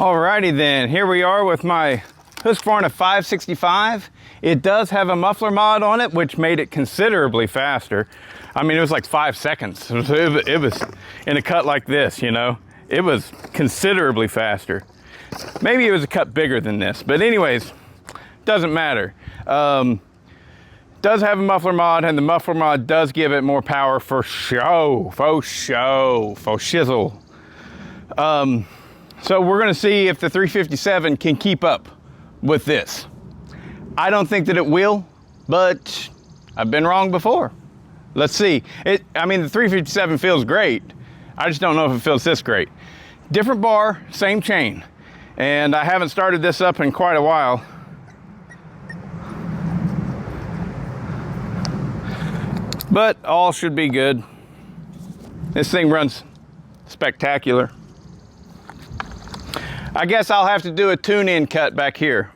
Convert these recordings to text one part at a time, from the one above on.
Alrighty then, here we are with my Husqvarna 565. It does have a muffler mod on it, which made it considerably faster. I mean, it was like 5 seconds. It was in a cut like this, you know. It was considerably faster. Maybe it was a cut bigger than this, but anyways, doesn't matter. Does have a muffler mod, and the muffler mod does give it more power for show, faux shizzle. So we're gonna see if the 357 can keep up with this. I don't think that it will, but I've been wrong before. Let's see. I mean, the 357 feels great. I just don't know if it feels this great. Different bar, same chain. And I haven't started this up in quite a while. But all should be good. This thing runs spectacular. I guess I'll have to do a tune-in cut back here.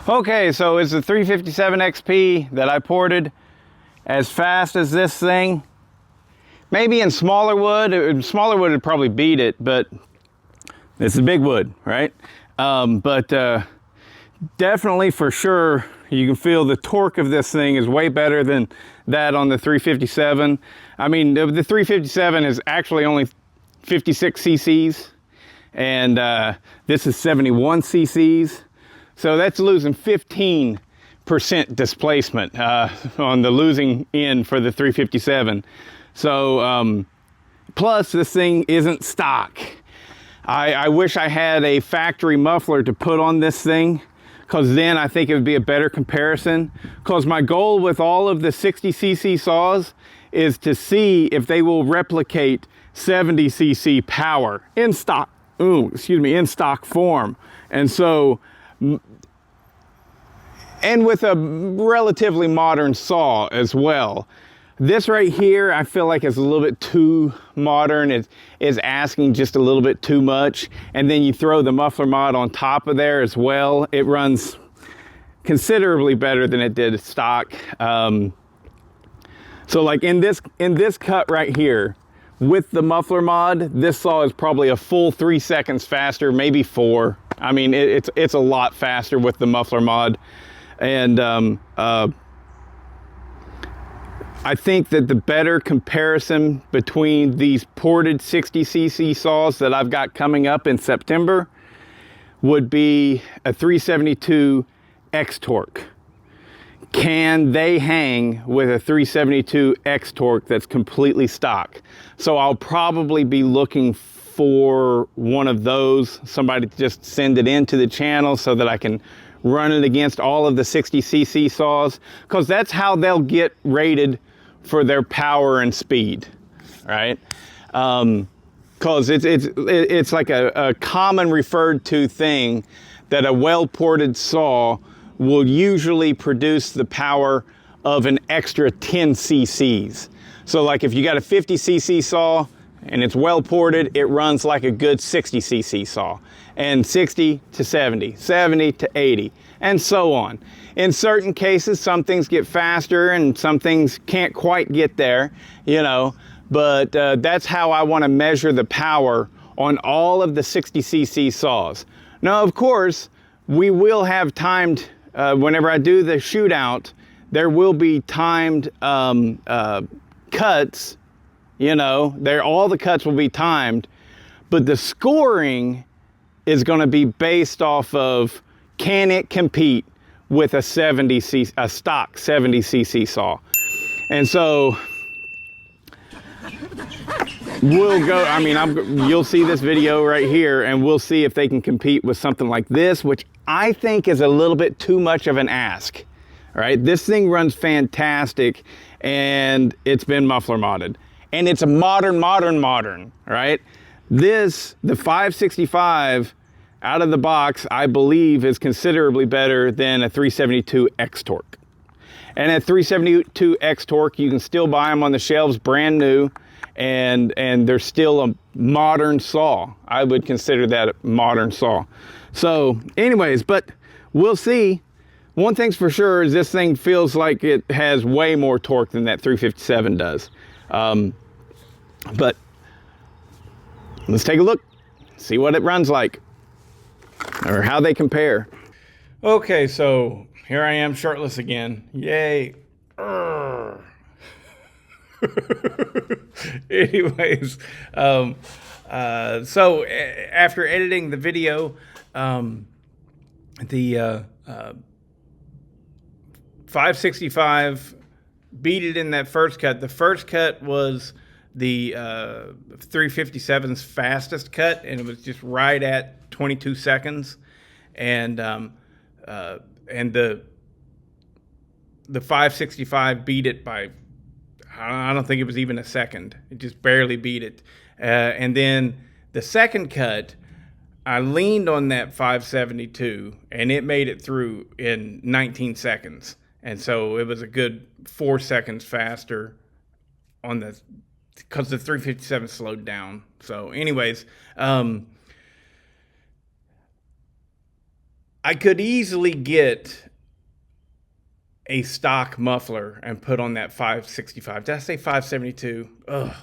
Okay, so is the 357 XP that I ported as fast as this thing? Maybe in smaller wood would probably beat it, but this is big wood, right? Definitely for sure, you can feel the torque of this thing is way better than that on the 357. I mean, the 357 is actually only 56 cc's, and this is 71 cc's. So that's losing 15% displacement on the losing end for the 357. So, plus this thing isn't stock. I wish I had a factory muffler to put on this thing, because then I think it would be a better comparison. Because my goal with all of the 60 cc saws is to see if they will replicate 70 cc power in stock, in stock form. And so, and with a relatively modern saw as well. This right here, I feel like is a little bit too modern. It is asking just a little bit too much. And then you throw the muffler mod on top of there as well. It runs considerably better than it did stock. So like in this cut right here, with the muffler mod, this saw is probably a full 3 seconds faster, maybe 4. I mean, it's a lot faster with the muffler mod. And I think that the better comparison between these ported 60cc saws that I've got coming up in September would be a 372 X-Torque. Can they hang with a 372 X-Torque that's completely stock? So I'll probably be looking for one of those, somebody to just send it into the channel so that I can run it against all of the 60cc saws, because that's how they'll get rated for their power and speed, right? Because it's like a common referred to thing that a well-ported saw will usually produce the power of an extra 10 cc's. So like if you got a 50cc saw and it's well ported, it runs like a good 60cc saw, and 60 to 70, 70 to 80, and so on. In certain cases, some things get faster and some things can't quite get there, you know, but that's how I want to measure the power on all of the 60cc saws. Now, of course, we will have timed, whenever I do the shootout, there will be timed cuts, you know, all the cuts will be timed, but the scoring is going to be based off of, can it compete with a stock 70cc saw? And so we'll go, I mean, you'll see this video right here, and we'll see if they can compete with something like this, which I think is a little bit too much of an ask. All right, this thing runs fantastic, and it's been muffler modded, and it's a modern, right? This, the 565 out of the box, I believe is considerably better than a 372 X-Torque. And at 372 X-Torque, you can still buy them on the shelves brand new, and they're still a modern saw. I would consider that a modern saw. So anyways, but we'll see. One thing's for sure is this thing feels like it has way more torque than that 357 does. But let's take a look, see what it runs like, or how they compare. Okay, so here I am shirtless again. Yay. Anyways, so after editing the video, the 565 beat it in that first cut. The first cut was the 357's fastest cut, and it was just right at 22 seconds. And the 565 beat it by, I don't think it was even a second. It just barely beat it. And then the second cut, I leaned on that 572, and it made it through in 19 seconds. And so it was a good 4 seconds faster on the, because the 357 slowed down. So anyways, I could easily get a stock muffler and put on that 565. Did I say 572? Ugh.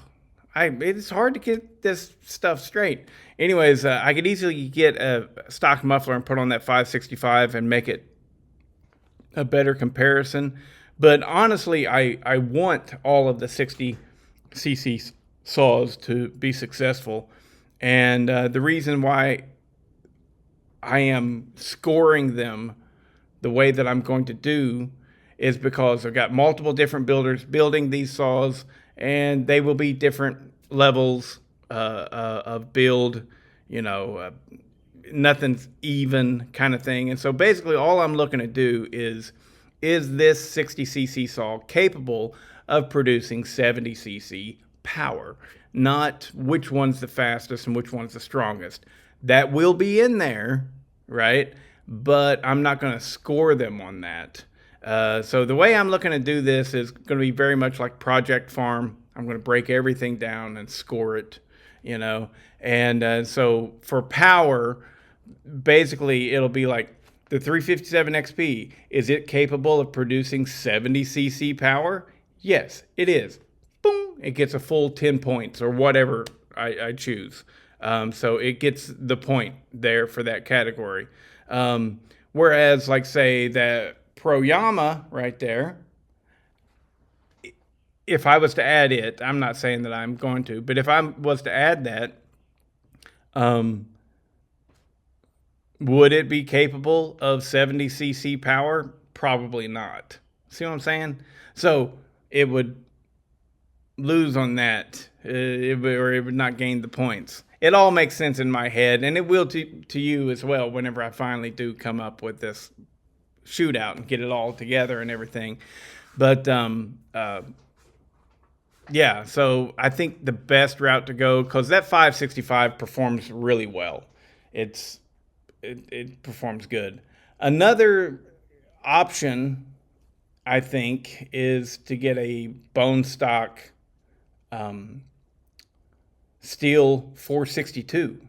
It's hard to get this stuff straight. Anyways, I could easily get a stock muffler and put on that 565 and make it a better comparison. But honestly, I want all of the 60cc saws to be successful. And the reason why I am scoring them the way that I'm going to do is because I've got multiple different builders building these saws, and they will be different levels of build, you know, nothing's even kind of thing. And so basically all I'm looking to do is this 60cc saw capable of producing 70cc power? Not which one's the fastest and which one's the strongest. That will be in there, right? But I'm not going to score them on that. So the way I'm looking to do this is going to be very much like Project Farm. I'm going to break everything down and score it, you know. And so for power, basically it'll be like the 357 XP. Is it capable of producing 70cc power? Yes, it is. Boom! It gets a full 10 points or whatever I choose. So it gets the point there for that category. Whereas, like, say, that Pro Yama right there, if I was to add it, I'm not saying that I'm going to, but if I was to add that, would it be capable of 70 cc power? Probably not. See what I'm saying? So it would lose on that, or it would not gain the points. It all makes sense in my head, and it will to you as well whenever I finally do come up with this shootout and get it all together and everything. But yeah, so I think the best route to go, because that 565 performs really well. It performs good. Another option, I think, is to get a bone stock steel 462,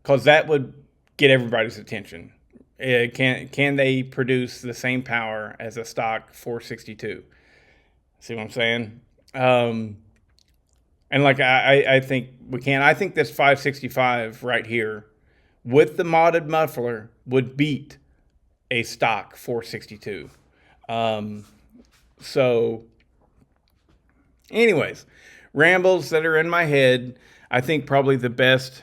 because that would get everybody's attention. Can they produce the same power as a stock 462? See what I'm saying? And like I think we can. I think this 565 right here with the modded muffler would beat a stock 462. So anyways, rambles that are in my head. I think probably the best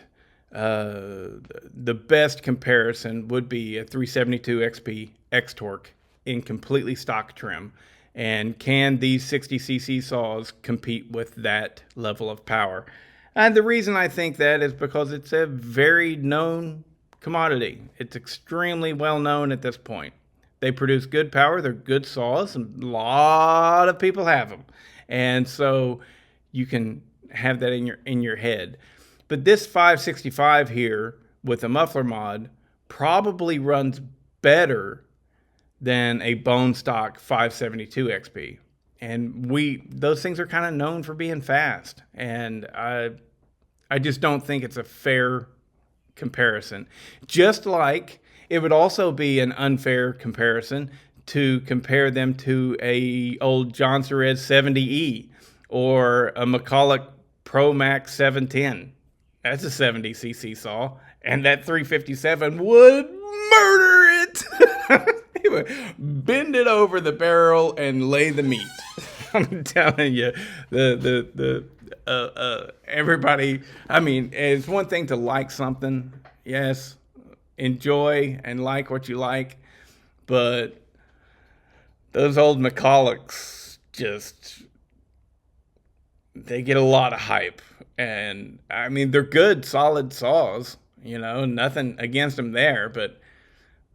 comparison would be a 372 XP X Torque in completely stock trim. And can these 60cc saws compete with that level of power? And the reason I think that is because it's a very known commodity. It's extremely well known at this point. They produce good power. They're good saws, and a lot of people have them. And so you can have that in your head. But this 565 here with a muffler mod probably runs better than a bone stock 572 XP. And those things are kind of known for being fast. And I just don't think it's a fair comparison. Just like it would also be an unfair comparison to compare them to a old Johnson Red 70E or a McCulloch Pro Max 710. That's a 70cc saw, and that 357 would murder it. He would bend it over the barrel and lay the meat. I'm telling you, everybody. I mean, it's one thing to like something, yes, enjoy and like what you like, but those old McCullochs they get a lot of hype. And I mean, they're good, solid saws, nothing against them there, but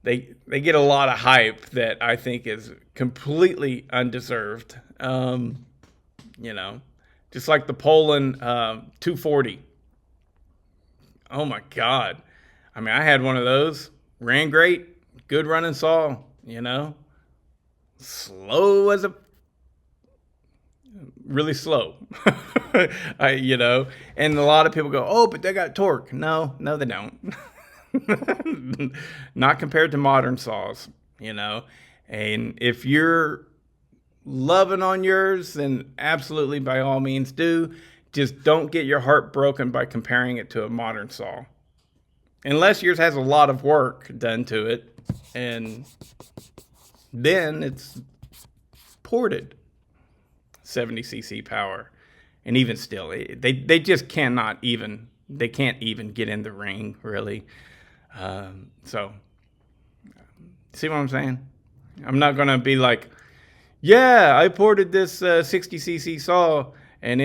they get a lot of hype that I think is completely undeserved. Just like the Poland 240. Oh my God. I mean, I had one of those, ran great, good running saw, slow as really slow. And a lot of people go, oh, but they got torque. No, they don't. Not compared to modern saws, and if you're loving on yours, then absolutely by all means do. Just don't get your heart broken by comparing it to a modern saw. Unless yours has a lot of work done to it, and then it's ported 70cc power. And even still, they just can't even get in the ring, really. So, see what I'm saying? I'm not going to be like, yeah, I ported this 60cc saw, and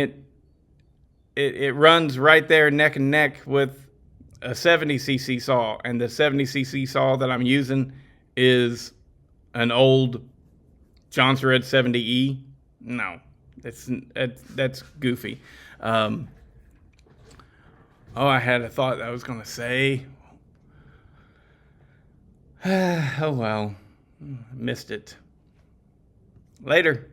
it runs right there neck and neck with a 70cc saw, and the 70cc saw that I'm using is an old Johnson Red 70E. No, that's goofy. I had a thought I was going to say. Oh well, missed it. Later.